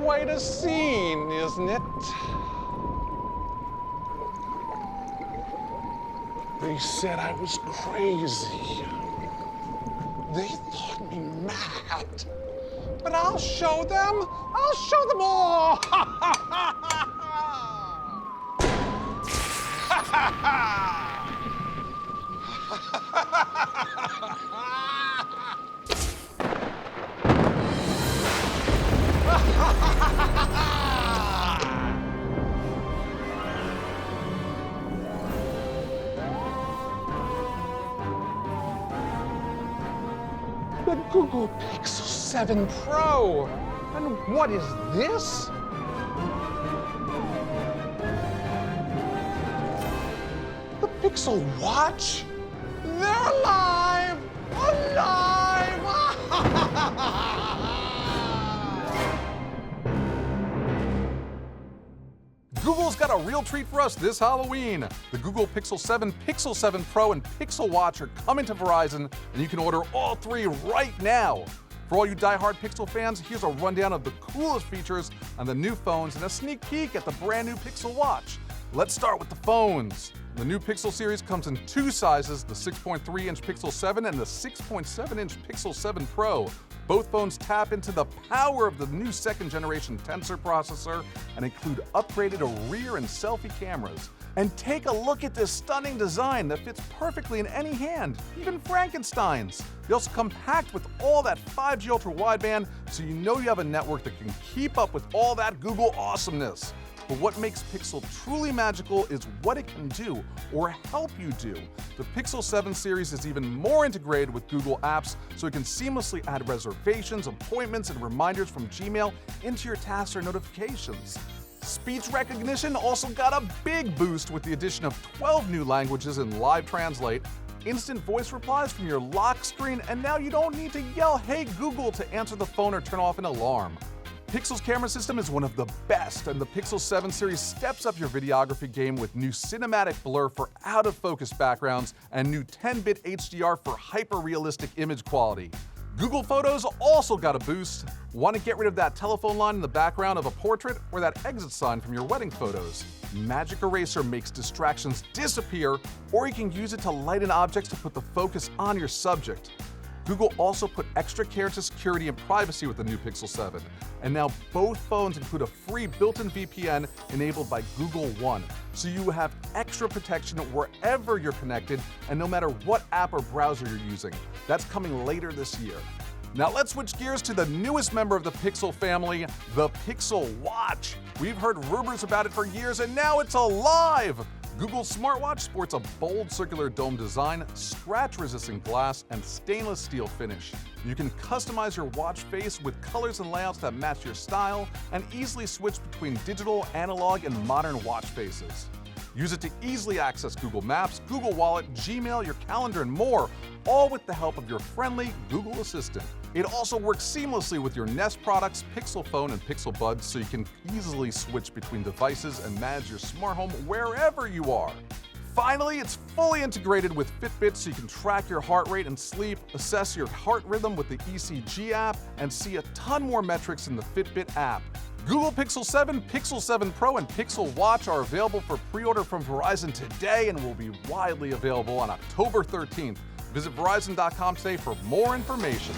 quite a scene, isn't it? They said I was crazy. They thought me mad. But I'll show them. I'll show them all. The Google Pixel 7 Pro. And what is this? The Pixel Watch? They're alive! Alive! Google's got a real treat for us this Halloween. The Google Pixel 7, Pixel 7 Pro, and Pixel Watch are coming to Verizon, and you can order all three right now. For all you die-hard Pixel fans, here's a rundown of the coolest features on the new phones and a sneak peek at the brand new Pixel Watch. Let's start with the phones. The new Pixel series comes in two sizes, the 6.3-inch Pixel 7 and the 6.7-inch Pixel 7 Pro. Both phones tap into the power of the new second-generation Tensor processor and include upgraded rear and selfie cameras. And take a look at this stunning design that fits perfectly in any hand, even Frankenstein's. They also come packed with all that 5G ultra wideband, so you know you have a network that can keep up with all that Google awesomeness. But what makes Pixel truly magical is what it can do, or help you do. The Pixel 7 series is even more integrated with Google Apps, so it can seamlessly add reservations, appointments, and reminders from Gmail into your tasks or notifications. Speech recognition also got a big boost with the addition of 12 new languages in Live Translate, instant voice replies from your lock screen, and now you don't need to yell, "Hey Google," to answer the phone or turn off an alarm. Pixel's camera system is one of the best, and the Pixel 7 series steps up your videography game with new cinematic blur for out-of-focus backgrounds and new 10-bit HDR for hyper-realistic image quality. Google Photos also got a boost. Want to get rid of that telephone line in the background of a portrait or that exit sign from your wedding photos? Magic Eraser makes distractions disappear, or you can use it to lighten objects to put the focus on your subject. Google also put extra care to security and privacy with the new Pixel 7. And now both phones include a free built-in VPN enabled by Google One, so you have extra protection wherever you're connected and no matter what app or browser you're using. That's coming later this year. Now let's switch gears to the newest member of the Pixel family, the Pixel Watch. We've heard rumors about it for years and now it's alive! Google's smartwatch sports a bold circular dome design, scratch-resistant glass, and stainless steel finish. You can customize your watch face with colors and layouts that match your style, and easily switch between digital, analog, and modern watch faces. Use it to easily access Google Maps, Google Wallet, Gmail, your calendar, and more, all with the help of your friendly Google Assistant. It also works seamlessly with your Nest products, Pixel Phone, and Pixel Buds, so you can easily switch between devices and manage your smart home wherever you are. Finally, it's fully integrated with Fitbit, so you can track your heart rate and sleep, assess your heart rhythm with the ECG app, and see a ton more metrics in the Fitbit app. Google Pixel 7, Pixel 7 Pro, and Pixel Watch are available for pre-order from Verizon today and will be widely available on October 13th. Visit Verizon.com today for more information.